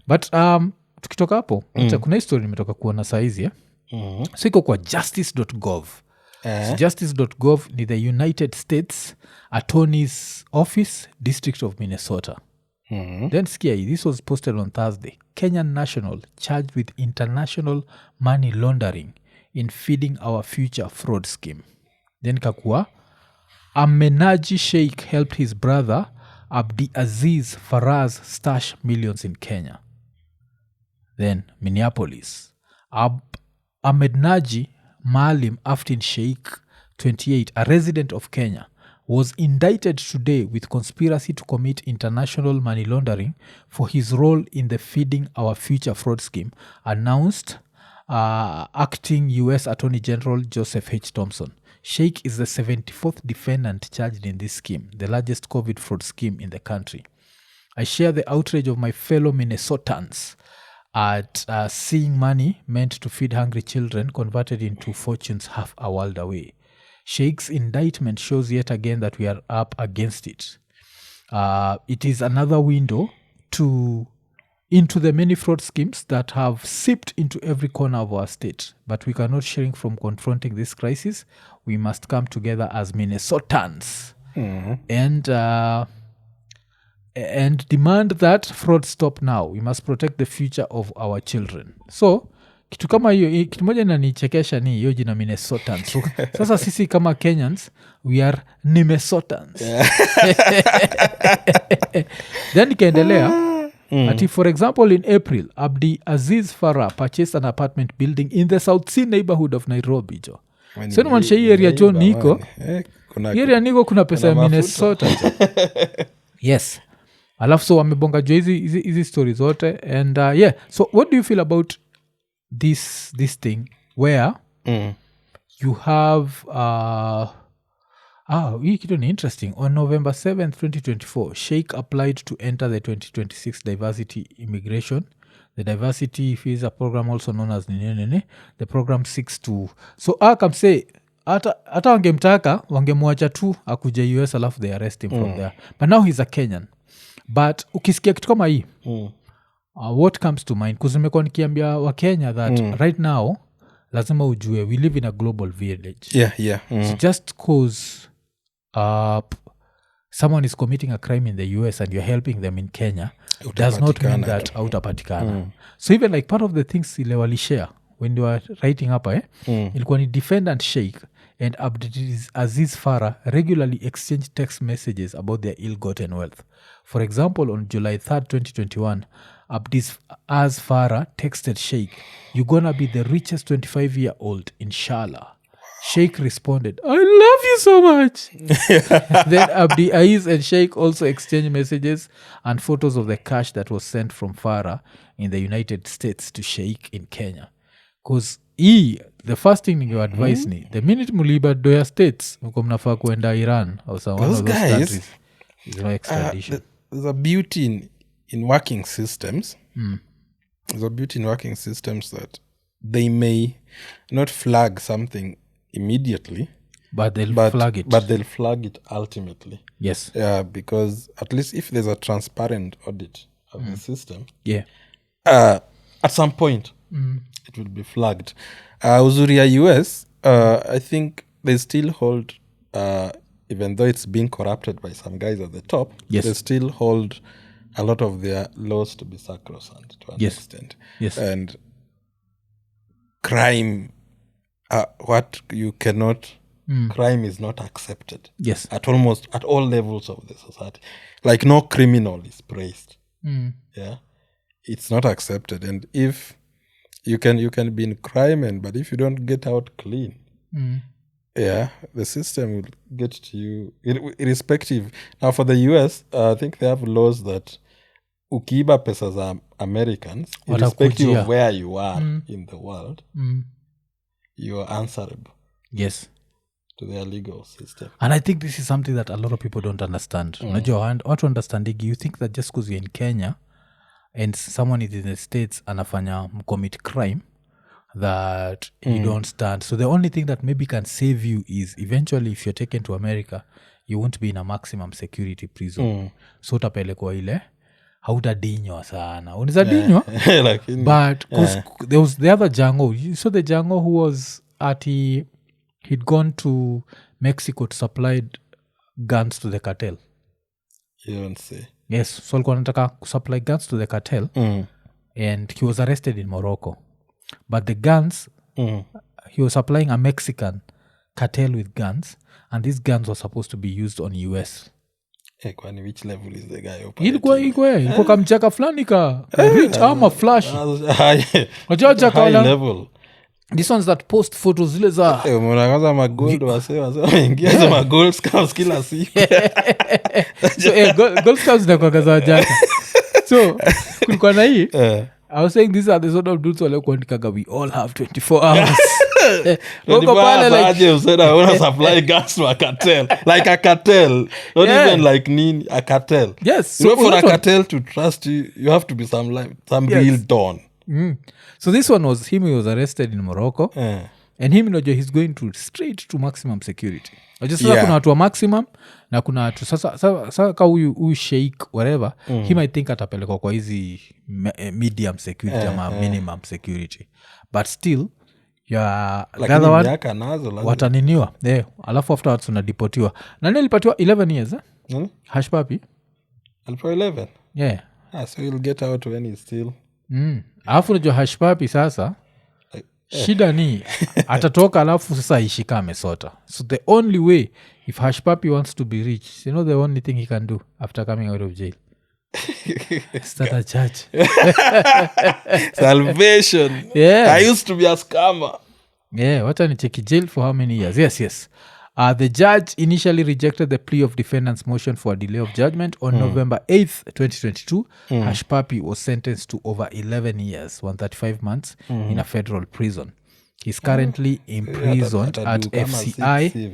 but tukitoka hapo kuna history nimetoka kuona saizi so iko kwa justice.gov. So justice.gov ni the United States Attorney's Office, District of Minnesota. Then skia this was posted on Thursday. Kenyan national charged with international money laundering in feeding our future fraud scheme. Then kakua Ahmednaji Sheikh helped his brother Abdiaziz Farah's stash millions in Kenya. Then Minneapolis. Ahmednaji Maalim Aftin Sheikh, 28, a resident of Kenya, was indicted today with conspiracy to commit international money laundering for his role in the Feeding Our Future fraud scheme, announced acting U.S. Attorney General Joseph H. Thompson. Sheikh is the 74th defendant charged in this scheme, the largest COVID fraud scheme in the country. I share the outrage of my fellow Minnesotans at seeing money meant to feed hungry children converted into fortunes half a world away. Sheikh's indictment shows yet again that we are up against it. It is another window into the many fraud schemes that have seeped into every corner of our state. But we cannot shrink from confronting this crisis. We must come together as Minnesotans and demand that fraud stop now. We must protect the future of our children. So kitu kama hiyo, kitu moja inanichekesha ni hiyo jina Minnesotans. So, sasa sisi kama Kenyans we are Minnesotans. Then ikaendelea ati for example in April Abdiaziz Farah purchased an apartment building in the South Sea neighborhood of Nairobi jo. So ni manisha hii area jo niko hii area niko kuna pesa ya Minnesota jo. Yes. Alafu so wamebonga jo hizi stories zote and yeah, so what do you feel about this thing where you have hii kitu ni interesting. On November 7th 2024 Sheikh applied to enter the 2026 diversity immigration. The diversity visa program, also known as Nini. The program seeks to so come say hata wangemtaka wangemwacha tu akuja US alafu they arrest him from there, but now he's a Kenyan. But ukisikia kitu kama hii what comes to mind? Because nimekuwa nikiambia wa Kenya that right now lazima ujue we live in a global village. So just cause someone is committing a crime in the US and you're helping them in Kenya does not mean that hautapatikana. So even like part of the things ile walishare when they were writing up ilikuwa ni defendant Sheikh and Abdiaziz Farah regularly exchanged text messages about their ill-gotten wealth. For example, on July 3rd 2021 Abdiaziz Farah texted Sheikh, "You're gonna be the richest 25-year-old, InshaAllah." Sheikh responded, "I love you so much." Then Abdiaziz and Sheikh also exchanged messages and photos of the cash that was sent from Farah in the United States to Sheikh in Kenya. Because the first thing you advise ni the minute muliba doya states mko mnafaa kuenda Iran or some one of those countries. There's no extradition. There's a beauty in working systems. There's a beauty in working systems that they may not flag something immediately, but they'll flag it. But they'll flag it ultimately. Yes. Because at least if there's a transparent audit of the system, at some point it will be flagged. Uzuria US, I think they still hold, even though it's being corrupted by some guys at the top, they still hold a lot of their laws to be sacrosanct to an extent. Yes. And crime, what you cannot, crime is not accepted. Yes. At all levels of the society. Like no criminal is praised. Yeah. It's not accepted. And if you can be in crime, but if you don't get out clean, the system will get to you irrespective. Now for the US, I think they have laws that ukiiba pesa za Americans, irrespective of where you are in the world, you are answerable. Yes. To their legal system. And I think this is something that a lot of people don't understand. Unajua, watu understanding, you think that just because you're in Kenya and someone is in the States anafanya commit crime that you don't stand. So the only thing that maybe can save you is eventually if you're taken to America, you won't be in a maximum security prison. So utapelekwa ile hautadinywa sana unaweza dinywa Lakini, but there was the other jango you saw the jango who was he'd gone to Mexico to supply guns to the cartel. you don't say. Yes, so alikuwa anataka kusupply guns to the cartel and he was arrested in Morocco. But the guns, he was supplying a Mexican cartel with guns and these guns were supposed to be used on US. Kwani which level is the guy Ilikuwa kamchaka fulani ka rich ama flash. high Wajaka level. These ones that post photos zile za Mwanagaza magold wameingia za magold scams kila siku. so gold scouts zinakuwa za jaka. So kulikuwa na hii I was saying these are the sort of dudes wale kuandikaga we all have 24 hours. Wako pale like you said I want to supply gas to a cartel. Like a cartel. Not even like Nini, a cartel. Yes. So for a cartel to trust you, you have to be some real don. So this one was him, he was arrested in Morocco. And him nojo he's going to straight to maximum security. Just kuna watu wa maximum na kuna watu sasa ka huyu sheikh whatever he might think atapelekwa kwa hizi medium security ama minimum security. But still the other one wataniniwa alafu afterwards unadipotiwa. Nani alipatiwa 11 years Hushpuppi alipewa 11 yeah so he'll get out when he's still alafu najua Hushpuppi sasa shida ni atatoka alafu sasa aishika amesota. So the only way if Hushpuppi wants to be rich, you know the only thing he can do after coming out of jail start a church. Salvation. I used to be a scammer. Wacha ni cheki jail for how many years. Yes. The judge initially rejected the plea of defendant's motion for a delay of judgment on November 8th, 2022. Hushpuppi was sentenced to over 11 years, 135 months in a federal prison. He's currently imprisoned at FCI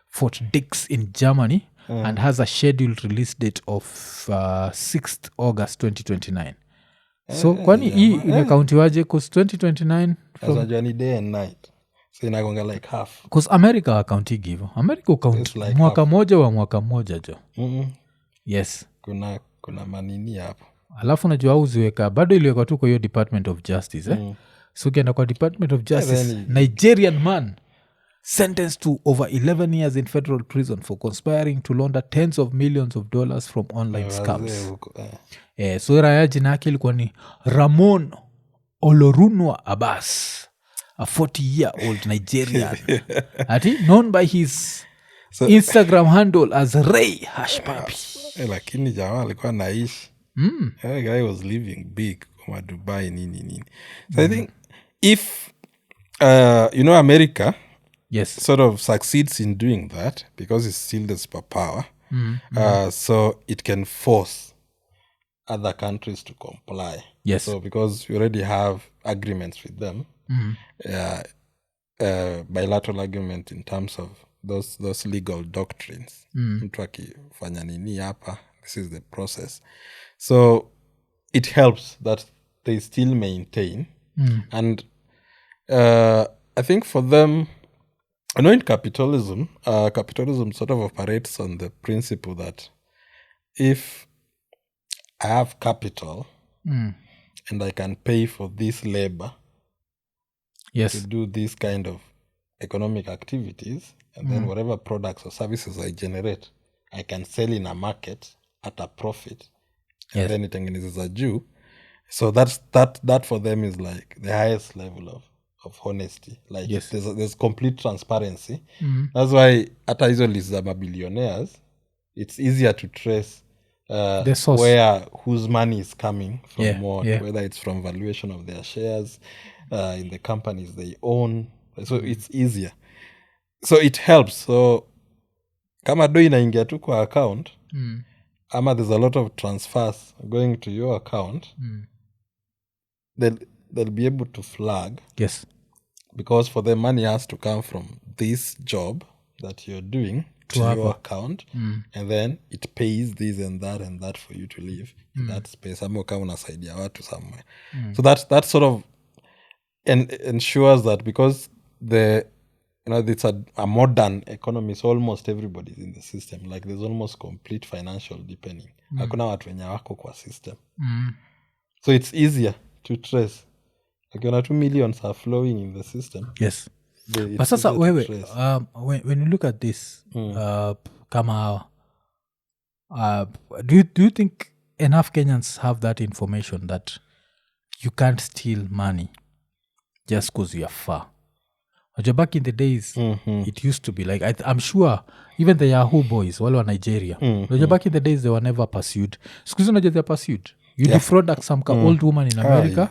Fort Dix in Germany and has a scheduled release date of 6th August 2029. So kwani hii imekauntiwaje cause 2029 from ni day and night. So inagonga like half. Cause America wakauntigi hivyo. America ukaunt like mwaka half. Moja wa mwaka moja jo. Yes. Kuna manini hapo. Alafu najua uziweka bado iliwekwa tu kwa hiyo Department of Justice So ukienda kwa Department of Justice Nigerian man sentenced to over 11 years in federal prison for conspiring to launder tens of millions of dollars from online scams. So raya jina yake ilikuwa ni Ramon Olorunwa Abbas, a 40-year-old Nigerian. Known by his Instagram handle as Ray Hushpuppi. Lakini jamaa alikuwa naishi. That guy was living big kwa Dubai nini. So I think if America sort of succeeds in doing that because it's still the superpower, so it can force other countries to comply. Yes. So because we already have agreements with them, bilateral agreement in terms of those legal doctrines. Mtu akifanya nini hapa, this is the process. So it helps that they still maintain. And I think for them, I know in capitalism sort of operates on the principle that if I have capital and I can pay for this labor to do this kind of economic activities, and then whatever products or services I generate, I can sell in a market at a profit, and then itengenezeza juu. So that for them is like the highest level of honesty. Like there's complete transparency. That's why hata hizo list za mabillionaires, it's easier to trace the source, whose money is coming from whether it's from valuation of their shares in the companies they own. So it's easier. So it helps. So kama do inaingia tu kwa account, ama there's a lot of transfers going to your account, they'll be able to flag. Yes. Because for them, money has to come from this job that you're doing to your account, and then it pays this and that for you to live in that space. Ama kama unasaidia watu somewhere. So that sort of ensures that because the it's a modern economy, so almost everybody's in the system. Like there's almost complete financial depending. Hakuna watu wenye wako kwa system. So it's easier to trace. Like when 2 millions are flowing in the system. Yes. But sasa wewe, when you look at this, kama do you think enough Kenyans have that information that you can't steal money just because you are far? Back in the days, it used to be like, I'm sure even the Yahoo boys, wale wa Nigeria, back in the days, they were never pursued. Sikuzi unajua they are pursued. You defraud some old woman in America,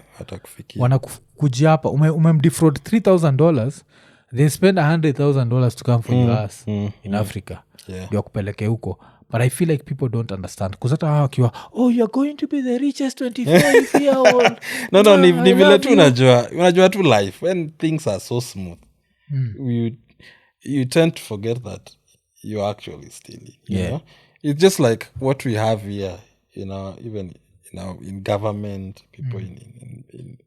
wanakujia hapa, umemdefraud $3,000, they spend $100,000 to come for your ass in Africa. Ndio kupeleke huko. But I feel like people don't understand. Because hata wakiwa, you're going to be the richest 25-year-old. No, ni vile tu unajua tu life. When things are so smooth, you tend to forget that you're actually stealing. You know? It's just like what we have here, even in government, people in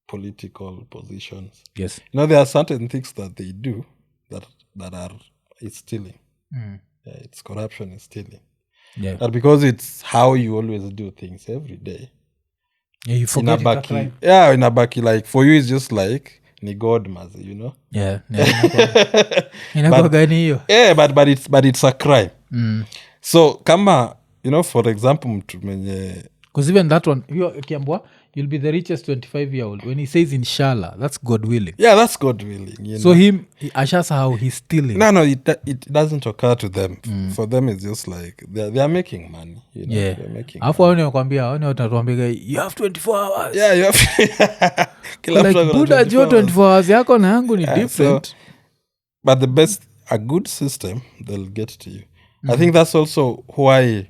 political positions. Yes. There are certain things that they do that are it's stealing. Yeah, it's corruption, it's stealing. Yeah. But because it's how you always do things every day. Yeah, you forget it. Right? Yeah, in a baki, like for you it's just like ni God mazi, Yeah. Yeah, but it's a crime. So kama, for example, mtu mwenye, because even that one, kiambwa, you'll be the richest 25-year-old. When he says inshallah, that's God willing. Yeah, that's God willing. So ashasa how he's stealing. No, it doesn't occur to them. For them, it's just like they are making money. Yeah. They're making money. You have 24 hours. Yeah, you have. Like Buddha Joe 24 hours yako na yangu ni different. So, but a good system, they'll get to you. I think that's also why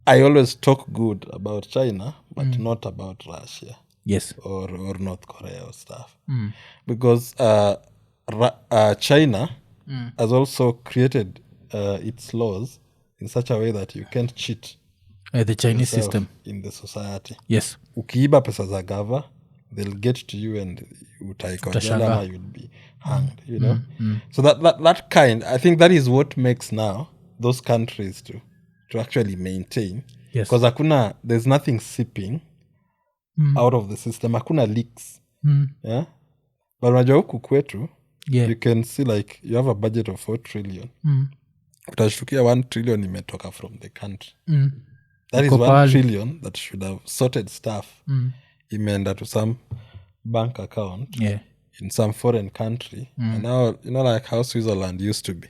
I always talk good about China, but not about Russia. Yes. Or North Korea or stuff. Because China has also created its laws in such a way that you can't cheat the Chinese system in the society. Yes. Ukiiba pesa za gava, they'll get to you and utaikwa jela, you'll be hanged, So that kind, I think that is what makes now those countries to actually maintain. Yes. Because there's nothing seeping out of the system. Hakuna leaks. Yeah? But unajua huku kwetu, you can see like you have a budget of 4 trillion. Utashtukia 1 trillion imetoka from the country. That is 1 trillion that should have sorted stuff. Imeenda to some bank account in some foreign country. And now, like how Switzerland used to be.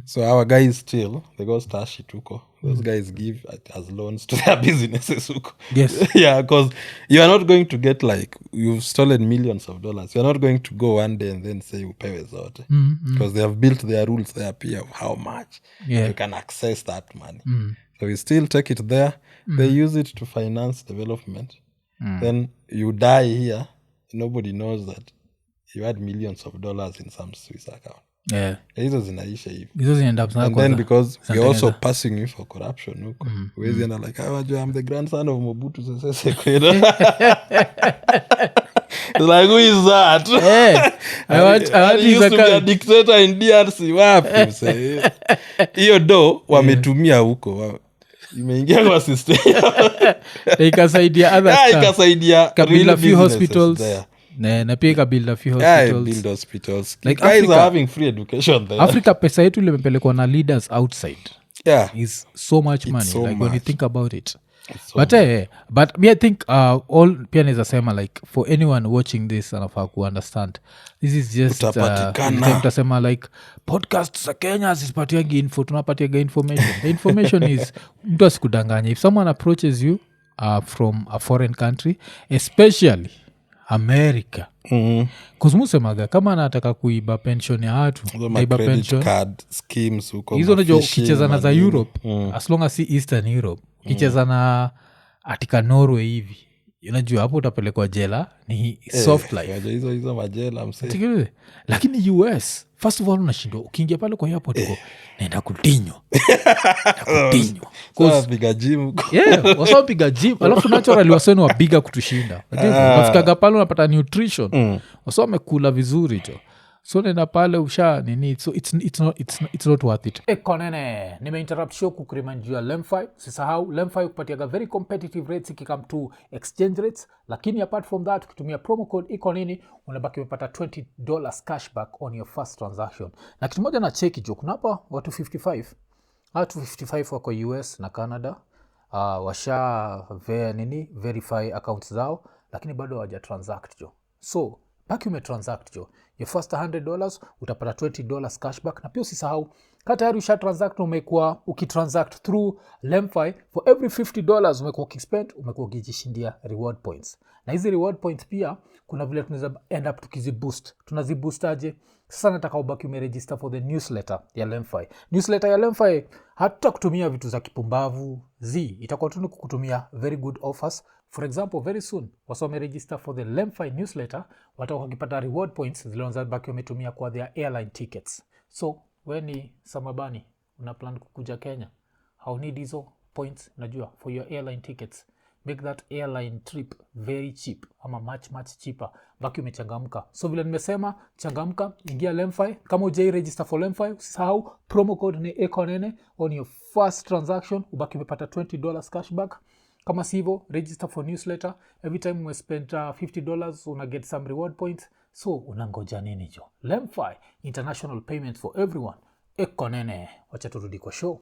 So our guys still, they go stash it huko. Those guys give as loans to their businesses huko. Yes. Yeah, because you are not going to get like, you've stolen millions of dollars. You're not going to go one day and then say upewe zote. Because they have built their rules there of how much you can access that money. So you still take it there. They use it to finance development. Then you die here. Nobody knows that you had millions of dollars in some Swiss account. Yeah. Hizo zinaisha hivi. Hizo zinaenda and then because we're also passing you for corruption huko. Wezi enda like, I'm the grandson of Mobutu Sese Seko. It's like, who is that? I want he used to be a dictator in DRC. Wapi mse? Hiyo do wametumia huko. Imeingia kwa system. Ikasaidia other stuff. Ikasaidia Kabila few hospitals there. Na pia build a few hospitals. Build hospitals. Like guys Africa, are having free education there. Africa pesa yetu limepelekwa na leaders outside. Yeah. Is so much money. So like much. when you think about it. So But me I think all pia neza sema like for anyone watching this anafaa ku understand. This is just utasema like podcast za Kenya zisipatiagi info, tunapatiaga information. The information is mtu asikudanganya. If someone approaches you from a foreign country, especially America. Kusmusemaga kama anataka kuiba pension ya watu, naiba pension card schemes huko. Hizo ndio ukicheza na za Europe, as long as si Eastern Europe. Ukicheza na atika Norway hivi, unajua hapo utapelekwa jela, ni soft life. Hizo majela mse. Lakini US, first of all unashindwa ukiingia pale kwa airport uko naenda kutinyo. Kwa piga gym. Yeah, wasao piga gym. Alafu naturally wasao wa bigger kutushinda. Unafikaga pale unapata nutrition. Wasao wamekula vizuri tu. so nenda pale usha nini, so it's not worth it. Ekonene nimeinterrupt show kukuremind juu ya lemfi. Sisahau lemfi kupatiaga very competitive rates ikikam to exchange rates, lakini apart from that ukitumia promo code ikonini unabaki umepata $20 cashback on your first transaction. Na kitu moja na cheki jo, kuna hapa watu 55 wako US na Canada, washa verify accounts zao, lakini bado hawaja transact jo. So baki umetransact jo, your first $100 utapata $20 cashback. Na pia usisahau kama tayari usha transact, umekuwa ukitransact through lemfi, for every $50 umekuwa ukispend, umekuwa ukijishindia reward points. Na hizi reward points pia kuna vile tunaweza end up tukiziboost. Tunaziboost aje? Sasa nataka ubaki umeregister for the newsletter ya lemfi. Newsletter ya lemfi hatutakutumia vitu za kipumbavu itakuwa tu kukutumia very good offers. For example, very soon wasome register for the lemfi newsletter watakuwa wakipata reward points zile wanabaki wametumia kwa their airline tickets. So when ni Samabani una plan kukuja Kenya, how need hizo points najua for your airline tickets. Make that airline trip very cheap ama much cheaper. Baki umechangamka. So vile nimesema, changamka, ingia lemfi. Kama hujai register for lemfi, usisahau promo code ni ekonene on your first transaction, ubaki umepata $20 cashback. Kama sivyo, register for newsletter. Every time we spend $50 una get some reward points. So unangoja nini jo? Lemfi, international payment for everyone. Ekonene. Wacha turudi kwa show.